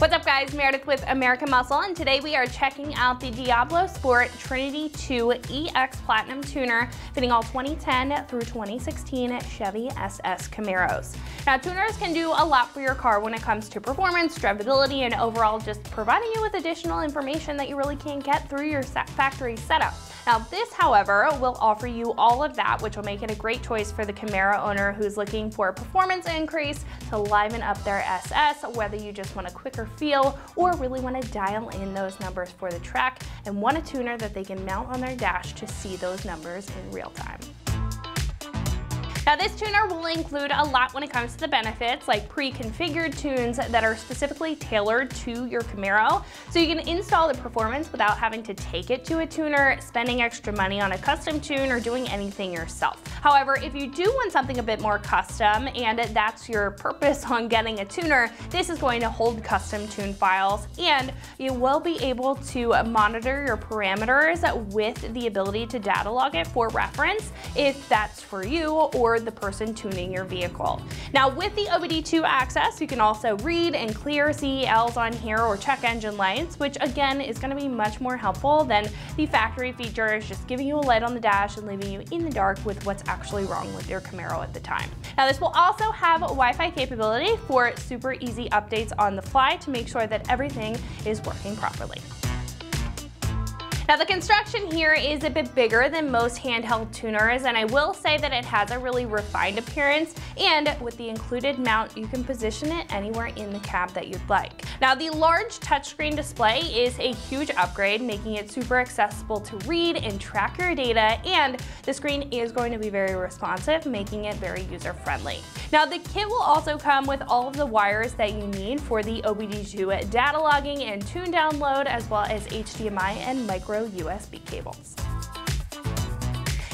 What's up guys, Meredith with AmericanMuscle, and today we are checking out the Diablosport Trinity 2 EX Platinum Tuner, fitting all 2010 through 2016 Chevy SS Camaros. Now tuners can do a lot for your car when it comes to performance, drivability, and overall just providing you with additional information that you really can't get through your factory setup. Now this, however, will offer you all of that, which will make it a great choice for the Camaro owner who's looking for a performance increase to liven up their SS, whether you just want a quicker feel or really want to dial in those numbers for the track and want a tuner that they can mount on their dash to see those numbers in real time. Now this tuner will include a lot when it comes to the benefits, like pre-configured tunes that are specifically tailored to your Camaro, so you can install the performance without having to take it to a tuner, spending extra money on a custom tune, or doing anything yourself. However, if you do want something a bit more custom, and that's your purpose on getting a tuner, this is going to hold custom tune files, and you will be able to monitor your parameters with the ability to data log it for reference if that's for you or the person tuning your vehicle. Now with the OBD2 access, you can also read and clear CELs on here or check engine lights, which again is going to be much more helpful than the factory features, just giving you a light on the dash and leaving you in the dark with what's actually wrong with your Camaro at the time. Now this will also have Wi-Fi capability for super easy updates on the fly to make sure that everything is working properly. Now the construction here is a bit bigger than most handheld tuners, and I will say that it has a really refined appearance, and with the included mount you can position it anywhere in the cab that you'd like. Now the large touchscreen display is a huge upgrade, making it super accessible to read and track your data, and the screen is going to be very responsive, making it very user-friendly. Now the kit will also come with all of the wires that you need for the OBD2 data logging and tune download, as well as HDMI and micro USB cables.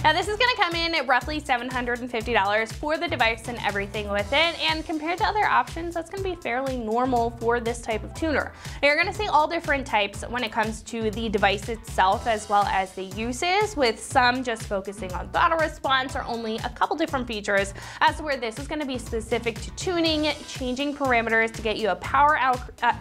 Now this is going to come in at roughly $750 for the device and everything with it, and compared to other options, that's going to be fairly normal for this type of tuner. Now you're going to see all different types when it comes to the device itself as well as the uses, with some just focusing on throttle response or only a couple different features, as to where this is going to be specific to tuning, changing parameters to get you a power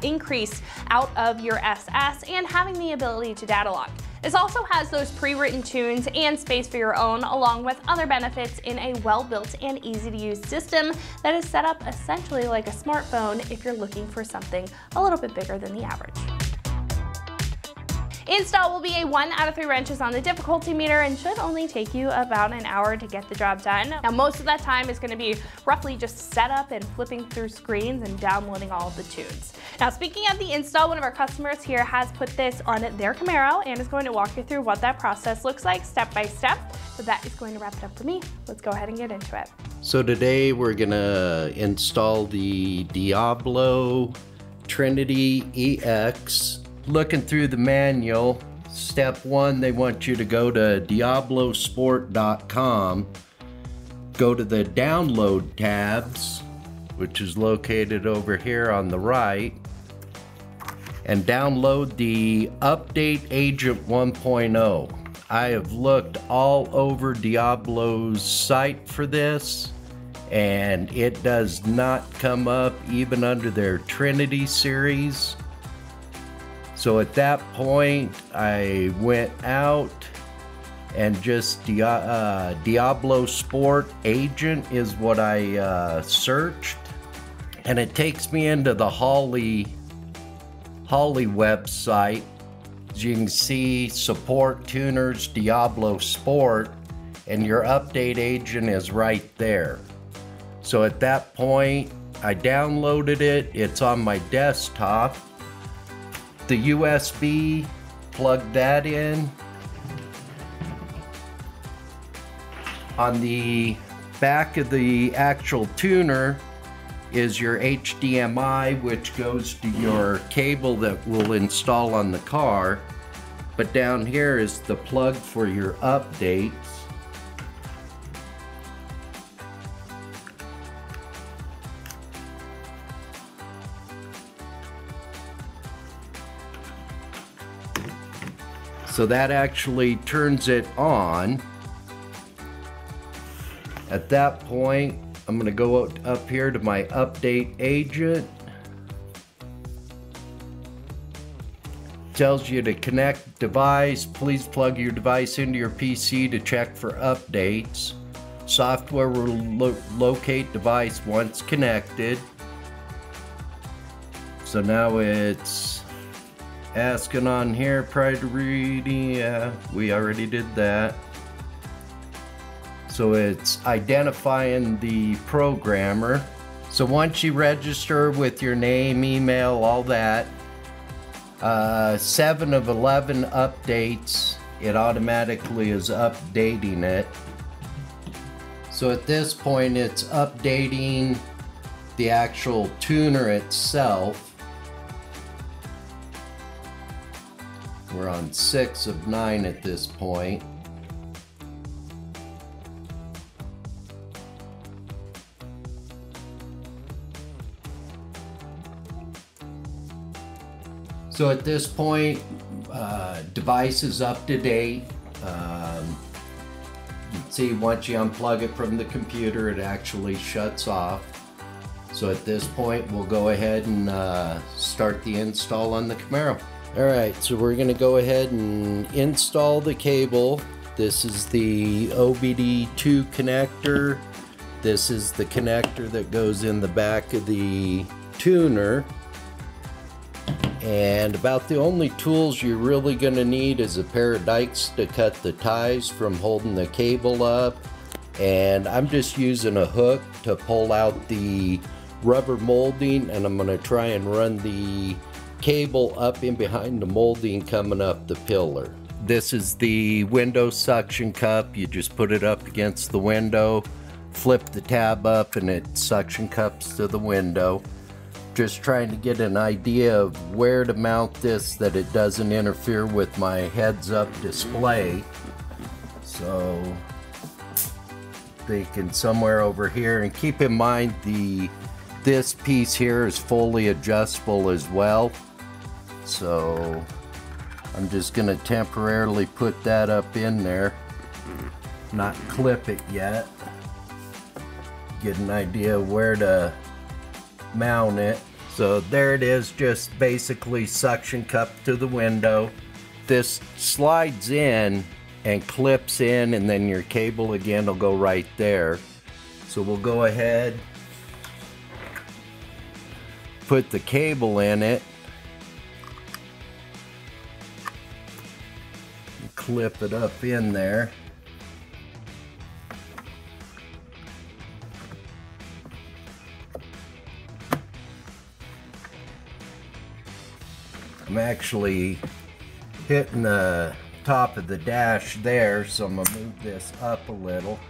increase out of your SS, and having the ability to data log. This also has those pre-written tunes and space for your own, along with other benefits in a well-built and easy-to-use system that is set up essentially like a smartphone if you're looking for something a little bit bigger than the average. Install will be a 1 out of 3 wrenches on the difficulty meter and should only take you about an hour to get the job done. Now most of that time is going to be roughly just setup and flipping through screens and downloading all of the tunes. Now speaking of the install, one of our customers here has put this on their Camaro and is going to walk you through what that process looks like step by step. So that is going to wrap it up for me. Let's go ahead and get into it. So today we're going to install the Diablo Trinity EX. Looking through the manual, step 1, they want you to go to Diablosport.com, go to the download tabs, which is located over here on the right, and download the Update Agent 1.0. I have looked all over Diablo's site for this, and it does not come up even under their Trinity series. So at that point, I went out and just Diablosport Agent is what I searched, and it takes me into the Holley website. As you can see, support tuners Diablosport, and your update agent is right there. So at that point, I downloaded it. It's on my desktop. The USB, plug that in. On the back of the actual tuner is your HDMI, which goes to your cable that we'll install on the car. But down here is the plug for your updates. So that actually turns it on. At that point, I'm going to go up here to my update agent. Tells you to connect device. Please plug your device into your PC to check for updates. Software will locate device once connected. So now it's asking on here prior to reading. Yeah, we already did that. So it's identifying the programmer. So once you register with your name, email, all that, 7 of 11 updates, it automatically is updating it. So at this point, it's updating the actual tuner itself. We're on 6 of 9 at this point. So at this point, device is up to date. You can see once you unplug it from the computer, it actually shuts off. So at this point, we'll go ahead and start the install on the Camaro. All right, so we're gonna go ahead and install the cable. This is the OBD2 connector. This is the connector that goes in the back of the tuner. And about the only tools you're really going to need is a pair of dikes to cut the ties from holding the cable up. And I'm just using a hook to pull out the rubber molding, and I'm going to try and run the cable up in behind the molding coming up the pillar. This is the window suction cup. You just put it up against the window, flip the tab up, and it suction cups to the window. Just trying to get an idea of where to mount this that it doesn't interfere with my heads-up display. So thinking somewhere over here, and keep in mind this piece here is fully adjustable as well. So I'm just going to temporarily put that up in there, not clip it yet. Get an idea of where to mount it. So there it is, just basically suction cup to the window. This slides in and clips in, and then your cable again will go right there. So we'll go ahead, put the cable in it, and clip it up in there. I'm actually hitting the top of the dash there, so I'm going to move this up a little.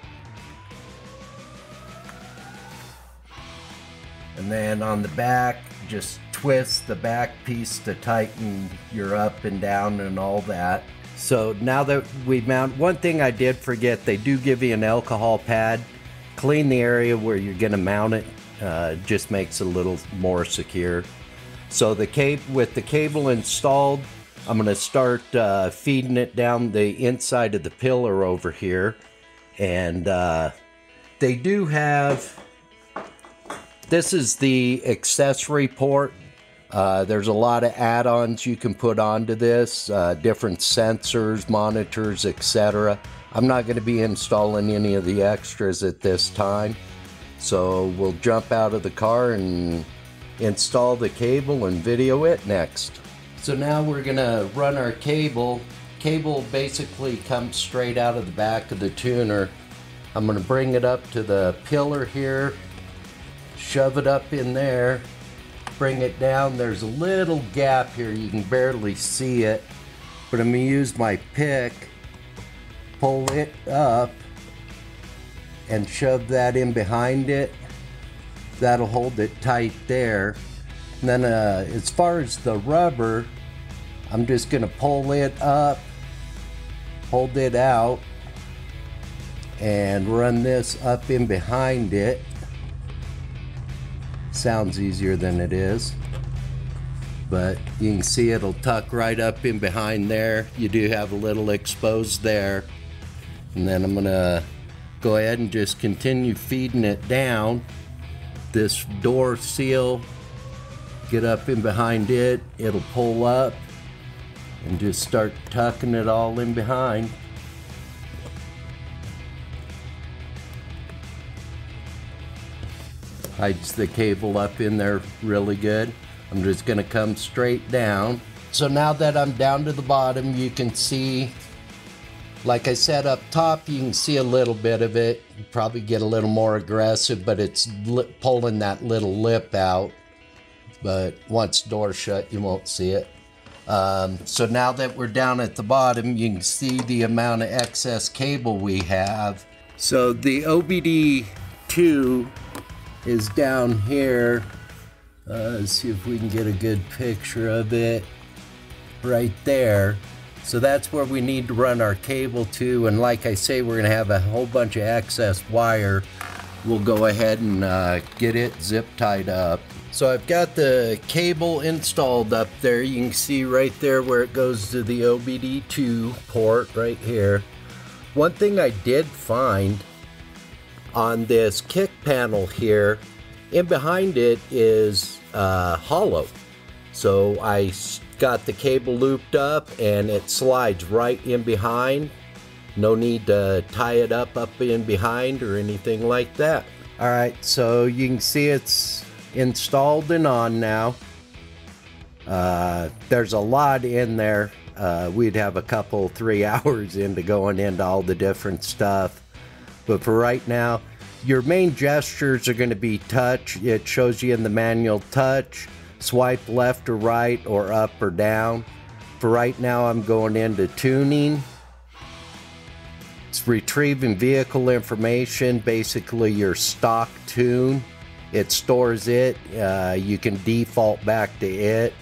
And then on the back, just twist the back piece to tighten your up and down and all that. So now that we mount, one thing I did forget, they do give you an alcohol pad. Clean the area where you're going to mount it, just makes it a little more secure. So with the cable installed, I'm going to start feeding it down the inside of the pillar over here. And they do have, this is the accessory port. There's a lot of add-ons you can put onto this, different sensors, monitors, etc. I'm not going to be installing any of the extras at this time. So we'll jump out of the car and install the cable and video it next. So now we're gonna run our cable. Cable basically comes straight out of the back of the tuner. I'm gonna bring it up to the pillar here, shove it up in there, bring it down. There's a little gap here, you can barely see it, but I'm gonna use my pick, pull it up, and shove that in behind it. That'll hold it tight there. And then as far as the rubber, I'm just gonna pull it up, hold it out, and run this up in behind it. Sounds easier than it is, but you can see it'll tuck right up in behind there. You do have a little exposed there. And then I'm gonna go ahead and just continue feeding it down. This door seal, get up in behind it, it'll pull up, and just start tucking it all in behind. Hides the cable up in there really good. I'm just gonna come straight down. So now that I'm down to the bottom, you can see, like I said up top, you can see a little bit of it. You probably get a little more aggressive, but it's pulling that little lip out. But once the door's shut, you won't see it. So now that we're down at the bottom, you can see the amount of excess cable we have. So the OBD2 is down here. Let's see if we can get a good picture of it. Right there. So that's where we need to run our cable to, and like I say, we're gonna have a whole bunch of excess wire. We'll go ahead and get it zip tied up. So I've got the cable installed up there. You can see right there where it goes to the OBD2 port right here. One thing I did find on this kick panel here, in behind it is hollow. So I got the cable looped up and it slides right in behind. No need to tie it up in behind or anything like that. All right, so you can see it's installed and on now. There's a lot in there. We'd have a couple, 3 hours into going into all the different stuff. But for right now, your main gestures are going to be touch. It shows you in the manual touch, swipe left or right or up or down. For right now, I'm going into tuning. It's retrieving vehicle information, basically your stock tune. It stores it. You can default back to it.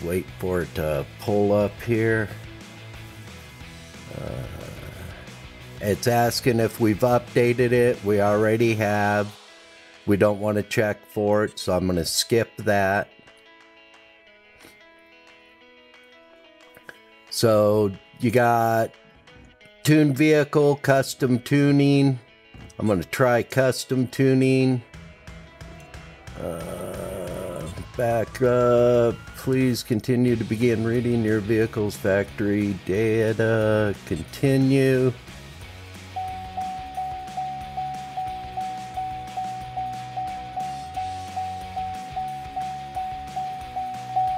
Wait for it to pull up here. It's asking if we've updated it. We already have. We don't want to check for it, so I'm going to skip that. So you got tune vehicle, custom tuning. I'm going to try custom tuning. Back up. Please continue to begin reading your vehicle's factory data. Continue.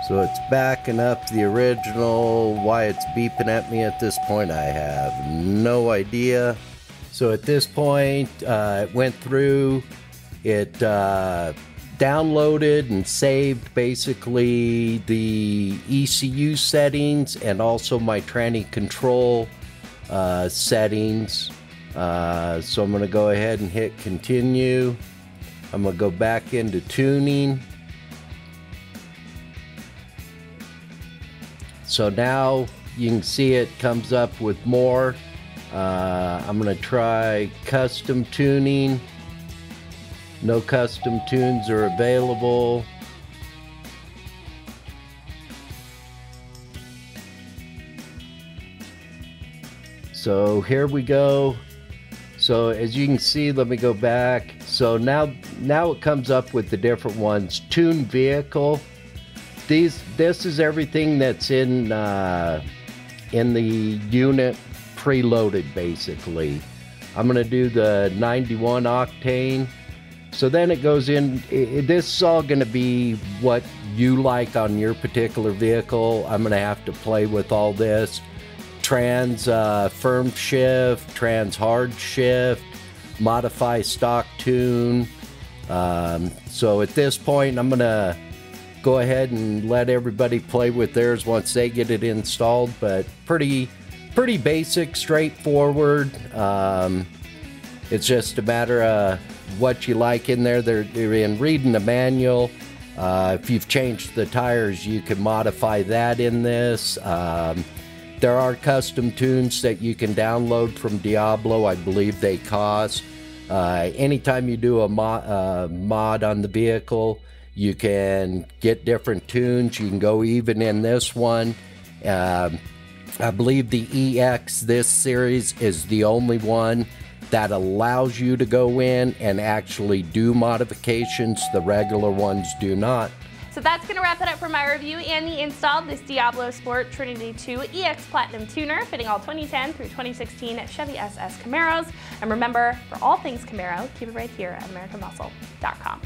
So it's backing up the original. Why it's beeping at me at this point, I have no idea. So at this point, it went through, it downloaded and saved basically the ECU settings and also my tranny control settings. So I'm going to go ahead and hit continue. I'm going to go back into tuning. So now you can see it comes up with more. I'm going to try custom tuning. No custom tunes are available. So here we go. So as you can see, let me go back. So now it comes up with the different ones. Tune vehicle. This is everything that's in the unit preloaded basically. I'm going to do the 91 octane. So then it goes in, this is all going to be what you like on your particular vehicle. I'm going to have to play with all this. Trans firm shift, trans hard shift, modify stock tune. So at this point, I'm going to go ahead and let everybody play with theirs once they get it installed, but pretty basic, straightforward. It's just a matter of what you like in there. They're in reading the manual. If you've changed the tires, you can modify that in this. There are custom tunes that you can download from Diablo. I believe they cost. Anytime you do a mod on the vehicle, you can get different tunes. You can go even in this one. I believe the EX, this series, is the only one that allows you to go in and actually do modifications. The regular ones do not. So that's going to wrap it up for my review and the install of this Diablosport Trinity 2 EX Platinum Tuner, fitting all 2010 through 2016 Chevy SS Camaros. And remember, for all things Camaro, keep it right here at AmericanMuscle.com.